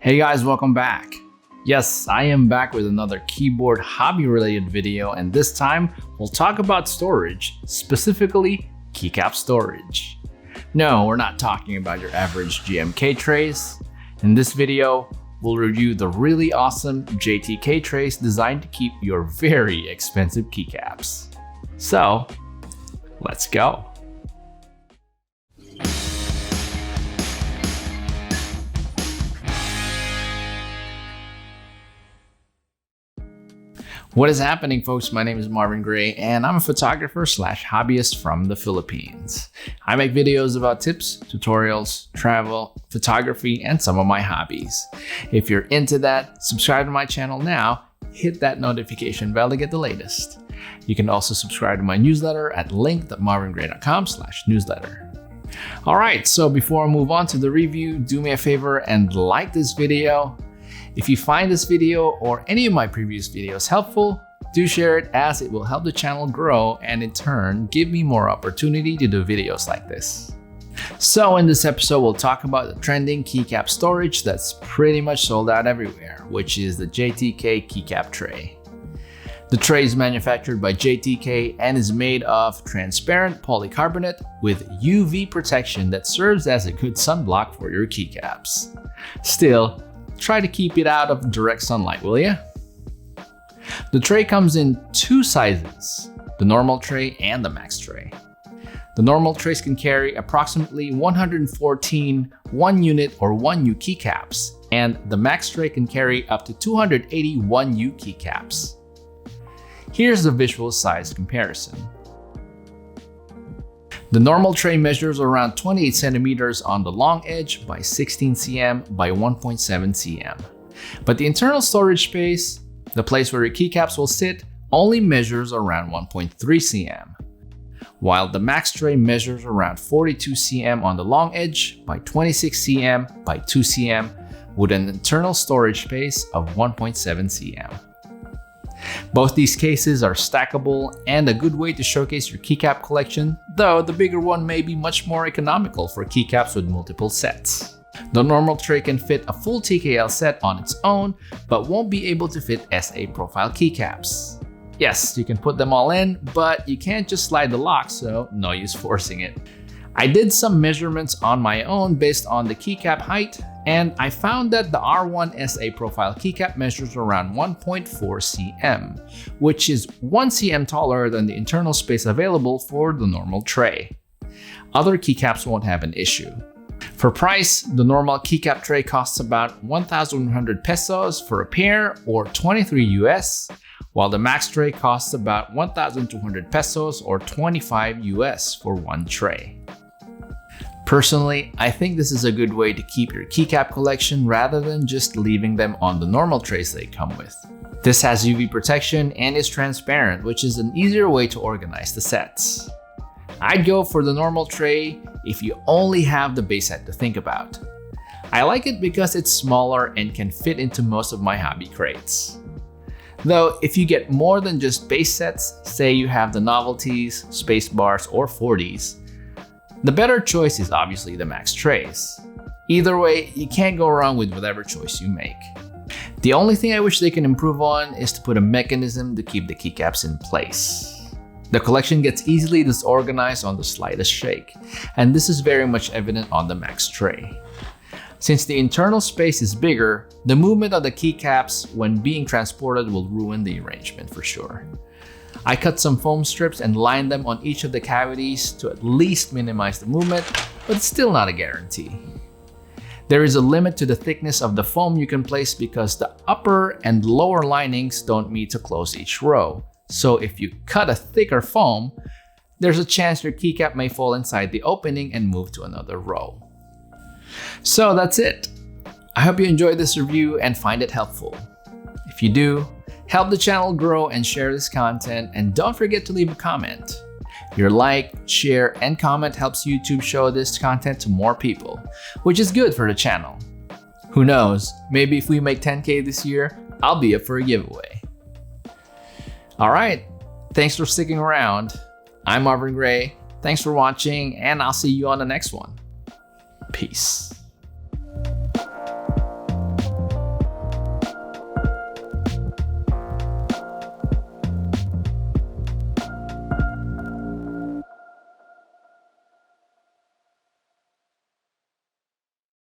Hey guys, welcome back. Yes, I am back with another keyboard hobby related video, and this time we'll talk about storage, specifically keycap storage. No, we're not talking about your average JTK trays. In this video, we'll review the really awesome JTK trays designed to keep your very expensive keycaps. So, let's go. What is happening, folks? My name is Marvin Gray and I'm a photographer slash hobbyist from the Philippines. I make videos about tips, tutorials, travel, photography, and some of my hobbies. If you're into that, subscribe to my channel now, hit that notification bell to get the latest. You can also subscribe to my newsletter at link.marvingray.com/newsletter. All right, so before I move on to the review, do me a favor and like this video. If you find this video or any of my previous videos helpful, do share it as it will help the channel grow and in turn give me more opportunity to do videos like this. So in this episode, we'll talk about the trending keycap storage that's pretty much sold out everywhere, which is the JTK Keycap tray. The tray is manufactured by JTK and is made of transparent polycarbonate with UV protection that serves as a good sunblock for your keycaps. Still, try to keep it out of direct sunlight, will ya? The tray comes in two sizes, the normal tray and the max tray. The normal trays can carry approximately 114 1-unit or 1U keycaps, and the max tray can carry up to 280 1U keycaps. Here's the visual size comparison. The normal tray measures around 28 centimeters on the long edge by 16 cm by 1.7 cm. But the internal storage space, the place where your keycaps will sit, only measures around 1.3 cm. While the max tray measures around 42 cm on the long edge by 26 cm by 2 cm with an internal storage space of 1.7 cm. Both these cases are stackable and a good way to showcase your keycap collection, though the bigger one may be much more economical for keycaps with multiple sets. The normal tray can fit a full TKL set on its own, but won't be able to fit SA profile keycaps. Yes, you can put them all in, but you can't just slide the lock, so no use forcing it. I did some measurements on my own based on the keycap height, and I found that the R1 SA profile keycap measures around 1.4 cm, which is 1 cm taller than the internal space available for the normal tray. Other keycaps won't have an issue. For price, the normal keycap tray costs about 1,100 pesos for a pair or 23 US, while the max tray costs about 1,200 pesos or 25 US for one tray. Personally, I think this is a good way to keep your keycap collection rather than just leaving them on the normal trays they come with. This has UV protection and is transparent, which is an easier way to organize the sets. I'd go for the normal tray if you only have the base set to think about. I like it because it's smaller and can fit into most of my hobby crates. Though, if you get more than just base sets, say you have the novelties, space bars, or 40s, the better choice is obviously the max trays. Either way, you can't go wrong with whatever choice you make. The only thing I wish they can improve on is to put a mechanism to keep the keycaps in place. The collection gets easily disorganized on the slightest shake, and this is very much evident on the max tray. Since the internal space is bigger, the movement of the keycaps when being transported will ruin the arrangement for sure. I cut some foam strips and lined them on each of the cavities to at least minimize the movement, but it's still not a guarantee. There is a limit to the thickness of the foam you can place because the upper and lower linings don't meet to close each row. So if you cut a thicker foam, there's a chance your keycap may fall inside the opening and move to another row. So that's it. I hope you enjoyed this review and find it helpful. If you do, help the channel grow and share this content, and don't forget to leave a comment. Your like, share, and comment helps YouTube show this content to more people, which is good for the channel. Who knows, maybe if we make 10K this year, I'll be up for a giveaway. Alright, thanks for sticking around. I'm Marvin Gray, thanks for watching, and I'll see you on the next one. Peace.